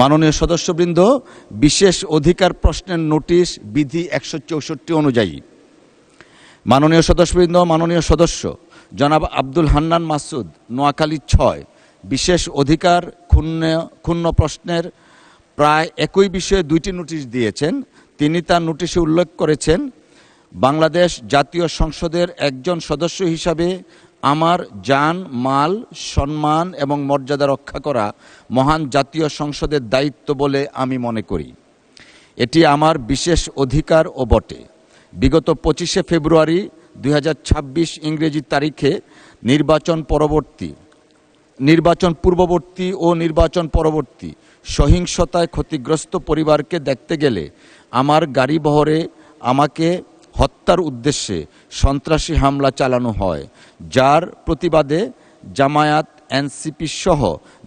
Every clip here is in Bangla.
মাননীয় সদস্যবৃন্দ, বিশেষ অধিকার প্রশ্নের নোটিশ বিধি 164 অনুযায়ী মাননীয় সদস্যবৃন্দ, মাননীয় সদস্য জনাব আব্দুল হান্নান মাসুদ, নোয়াখালী 6, বিশেষ অধিকার ক্ষুণ্ণ প্রশ্নের প্রায় একই বিষয়ে 2টি নোটিশ দিয়েছেন। তিনি তার নোটিশে উল্লেখ করেছেন, বাংলাদেশ জাতীয় সংসদের একজন সদস্য হিসাবে আমার জান, মাল, সম্মান এবং মর্যাদা রক্ষা করা মহান জাতীয় সংসদের দায়িত্ব বলে আমি মনে করি। এটি আমার বিশেষ অধিকারও বটে। বিগত 25শে ফেব্রুয়ারি 2026 ইংরেজি তারিখে নির্বাচন পূর্ববর্তী ও নির্বাচন পরবর্তী সহিংসতায় ক্ষতিগ্রস্ত পরিবারকে দেখতে গেলে আমার গাড়িবহরে আমাকে হত্যার উদ্দেশ্যে সন্ত্রাসী হামলা চালানো হয়, যার প্রতিবাদে জামায়াত, এনসিপি সহ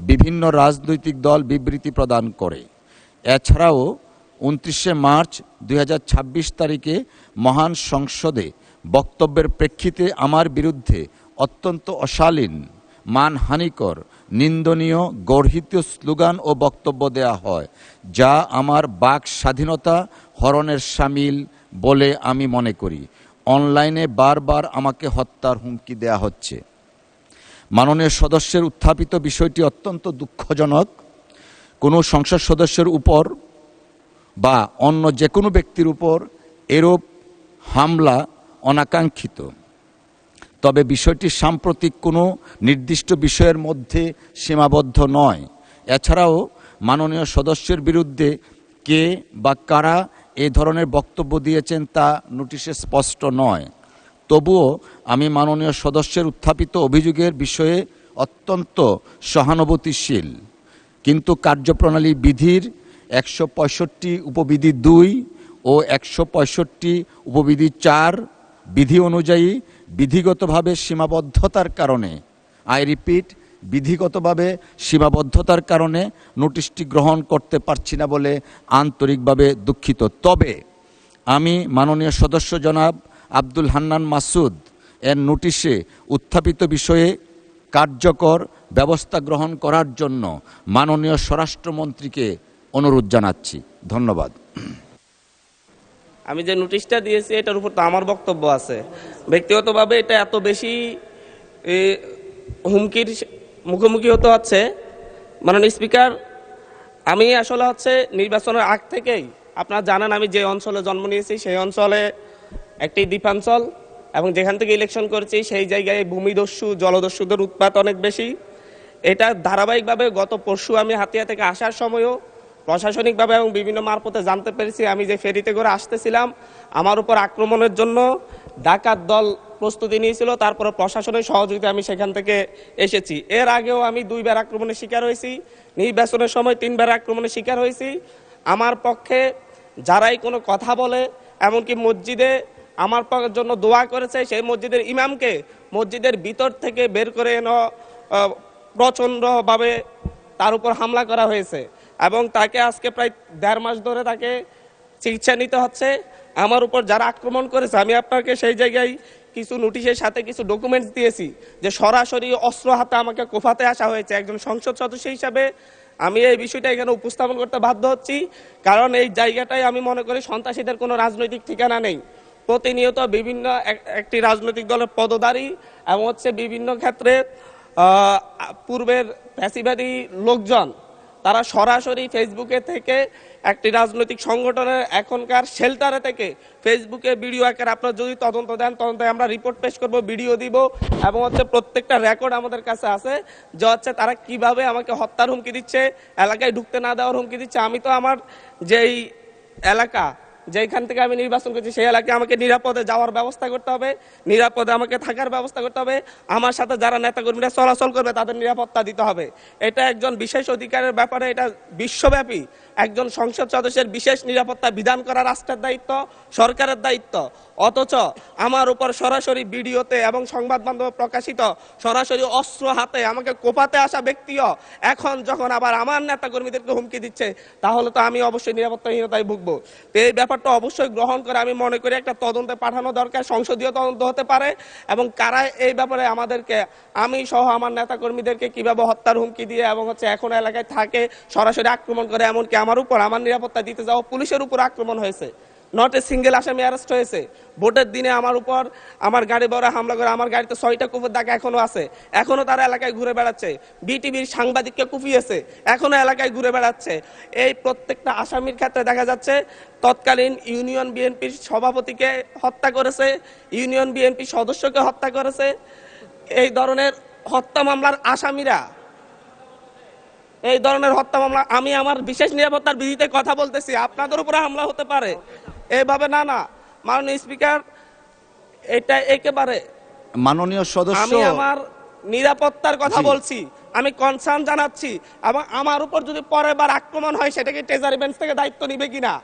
বিভিন্ন রাজনৈতিক দল বিবৃতি প্রদান করে। এছাড়াও 29শে মার্চ 2026 তারিখে মহান সংসদে বক্তব্যের প্রেক্ষিতে আমার বিরুদ্ধে অত্যন্ত অশালীন, মানহানিকর, নিন্দনীয়, গর্হিত স্লোগান ও বক্তব্য দেয়া হয়, যা আমার বাক স্বাধীনতা হরণের শামিল বলে আমি মনে করি। অনলাইনে বারবার আমাকে হত্যার হুমকি দেয়া হচ্ছে। মাননীয় সদস্যের উত্থাপিত বিষয়টি অত্যন্ত দুঃখজনক। কোনো সংসদ সদস্যের উপর বা অন্য যে কোনো ব্যক্তির উপর এরূপ হামলা অনাকাঙ্ক্ষিত। তবে বিষয়টি সাম্প্রতিক কোনো নির্দিষ্ট বিষয়ের মধ্যে সীমাবদ্ধ নয়। এছাড়াও মাননীয় সদস্যের বিরুদ্ধে কে বা কারা এই ধরনের বক্তব্য দিয়েছেন তা নোটিশে স্পষ্ট নয়। তবুও আমি মাননীয় সদস্যের উত্থাপিত অভিযোগের বিষয়ে অত্যন্ত সহানুভূতিশীল, কিন্তু কার্যপ্রণালী বিধির 165 উপবিধি 2 ও 165 উপবিধি 4 বিধি অনুযায়ী বিধিগতভাবে সীমাবদ্ধতার কারণে, আই রিপিট, বিধিগতভাবে সীমাবদ্ধতার কারণে নোটিশটি গ্রহণ করতে পারছি না বলে আন্তরিকভাবে দুঃখিত। তবে আমি মাননীয় সদস্য জনাব আব্দুল হান্নান মাসুদ এর নোটিশে উত্থাপিত বিষয়ে কার্যকর ব্যবস্থা গ্রহণ করার জন্য মাননীয় স্বরাষ্ট্রমন্ত্রীকে অনুরোধ জানাচ্ছি। ধন্যবাদ। আমি যে নোটিশটা দিয়েছি এটার উপর তো আমার বক্তব্য আছে। ব্যক্তিগতভাবে এটা এত বেশি হুমকির মুখোমুখি হতে হচ্ছে। মাননীয় স্পিকার, আমি আসলে নির্বাচনের আগ থেকেই আপনারা জানেন আমি যে অঞ্চলে জন্ম নিয়েছি সেই অঞ্চলে একটি দ্বীপাঞ্চল, এবং যেখান থেকে ইলেকশন করেছি সেই জায়গায় ভূমিদস্যু, জলদস্যুদের উৎপাত অনেক বেশি। এটা ধারাবাহিকভাবে গত পরশু আমি হাতিয়া থেকে আসার সময়ও প্রশাসনিকভাবে এবং বিভিন্ন মারফতে জানতে পেরেছি। আমি যে ফেরিতে করে আসতেছিলাম, আমার উপর আক্রমণের জন্য ডাকাত দল প্রস্তুতি নিয়েছিল। তারপরে প্রশাসনের সহযোগিতা আমি সেখান থেকে এসেছি। এর আগেও আমি 2 বার আক্রমণের শিকার হয়েছি, নির্বাচনের সময় 3 বার আক্রমণের শিকার হয়েছি। আমার পক্ষে যারাই কোনো কথা বলে, এমনকি মসজিদে আমার জন্য দোয়া করেছে, সেই মসজিদের ইমামকে মসজিদের ভিতর থেকে বের করে এনে প্রচণ্ডভাবে তার উপর হামলা করা হয়েছে, এবং তাকে আজকে প্রায় 1.5 মাস ধরে তাকে চিকিৎসা নিতে হচ্ছে। আমার উপর যারা আক্রমণ করেছে, আমি আপনাকে সেই জায়গায় কিছু নোটিশের সাথে কিছু ডকুমেন্টস দিয়েছি যে সরাসরি অস্ত্র হাতে আমাকে কোফাতে আসা হয়েছে। একজন সংসদ সদস্য হিসাবে আমি এই বিষয়টা এখানে উপস্থাপন করতে বাধ্য হচ্ছি, কারণ এই জায়গাটায় আমি মনে করি সন্ত্রাসীদের কোনো রাজনৈতিক ঠিকানা নেই। প্রতিনিয়ত বিভিন্ন একটি রাজনৈতিক দলের পদধারী এবং বিভিন্ন ক্ষেত্রে পূর্বের ফ্যাসিবাদী লোকজন তারা সরাসরি ফেসবুকে থেকে একটি রাজনৈতিক সংগঠনের এখনকার শেল্টারে থেকে ফেসবুকে ভিডিও আকারে আপনারা যদি তদন্ত দেন, তদন্তে আমরা রিপোর্ট পেশ করব, ভিডিও দিব, এবং প্রত্যেকটা রেকর্ড আমাদের কাছে আছে যে তারা কিভাবে আমাকে হত্যার হুমকি দিচ্ছে, এলাকায় ঢুকতে না দেওয়ার হুমকি দিচ্ছে। আমি তো আমার যেই এলাকা, যেখান থেকে আমি নির্বাচন করছি সেই এলাকায় আমাকে নিরাপদে যাওয়ার ব্যবস্থা করতে হবে, নিরাপদে আমাকে থাকার ব্যবস্থা করতে হবে, আমার সাথে যারা নেতাকর্মীরা চলাচল করবে তাদের নিরাপত্তা দিতে হবে। এটা একজন বিশেষ অধিকারের ব্যাপারে, এটা বিশ্বব্যাপী একজন সংসদ সদস্যের বিশেষ নিরাপত্তা বিধান করা রাষ্ট্রের দায়িত্ব, সরকারের দায়িত্ব। অথচ আমার উপর সরাসরি ভিডিওতে এবং সংবাদ মাধ্যমে প্রকাশিত সরাসরি অস্ত্র হাতে আমাকে কোপাতে আসা ব্যক্তিও এখন যখন আবার আমার নেতাকর্মীদেরকে হুমকি দিচ্ছে, তাহলে তো আমি অবশ্যই নিরাপত্তাহীনতায় ভুগবো। তো এই ব্যাপার ব্যাপারটা অবশ্যই গ্রহণ করে আমি মনে করি একটা তদন্তে পাঠানো দরকার, সংসদীয় তদন্ত হতে পারে, এবং কারা এই ব্যাপারে আমাদেরকে, আমি সহ আমার নেতাকর্মীদেরকে কিভাবে হত্যার হুমকি দিয়ে এবং এখন এলাকায় থাকে সরাসরি আক্রমণ করে, এমনকি আমার উপর আমার নিরাপত্তা দিতে যাওয়া পুলিশের উপর আক্রমণ হয়েছে। নট এ সিঙ্গেল আসামি অ্যারেস্ট হয়েছে। ভোটের দিনে আমার উপর আমার গাড়ি বড় হামলা করে, আমার গাড়িতে 6টা কুকুর দাগ এখনো আছে, এখনো তারা এলাকায় ঘুরে বেড়াচ্ছে। বিটিভির সাংবাদিককে কুপিয়েছে, এখনো এলাকায় ঘুরে বেড়াচ্ছে। এই প্রত্যেকটা আসামির ক্ষেত্রে দেখা যাচ্ছে তৎকালীন ইউনিয়ন বিএনপির সভাপতিকে হত্যা করেছে, ইউনিয়ন বিএনপি সদস্যকে হত্যা করেছে। এই ধরনের হত্যা মামলার আসামিরা, এই ধরনের হত্যা মামলা, আমি আমার বিশেষ নিরাপত্তার বিধিতে কথা বলতেছি, আপনাদের উপরে হামলা হতে পারে এইভাবে। না না মাননীয় স্পিকার, এটা একেবারে মাননীয় সদস্য, আমি আমার নিরাপত্তার কথা জি। বলছি, আমি কনসার্ন জানাচ্ছি, এবং আমার উপর যদি পরের বার আক্রমণ হয় সেটা কি ট্রেজারি বেঞ্চ থেকে দায়িত্ব নিবে কিনা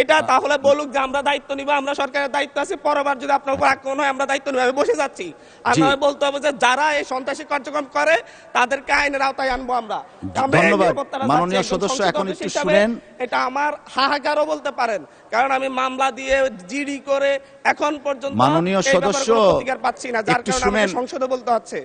এটা তাহলে বলুক যে আমরা দায়িত্ব নিব, আমরা সরকারের দায়িত্ব আছে, পরের বার যদি আপনার উপর আক্রমণ হয় আমরা দায়িত্ব নিব। আমি বসে যাচ্ছি, আর জি। নয় বলতে হবে যে যারা এই সন্ত্রাসী কার্যক্রম করে তাদেরকে আইনের আওতায় আনবো আমরা। আমরা এই ধন্যবাদ। নিরাপত্তাটা মাননীয় যাচ্ছি, একজন সদস্য, সংসদ এখন সদস্য একটু হিসাবে শুনেন। এটা আমার হাহাকারও বলতে পারেন, কারণ আমি মামলা দিয়ে জিডি করে এখন পর্যন্ত মাননীয় এই ব্যাপারে সদস্য, কোনো প্রতিকার পাচ্ছি না, যার একটু কারণে শুনেন। আমাকে সংসদে বলতে হচ্ছে।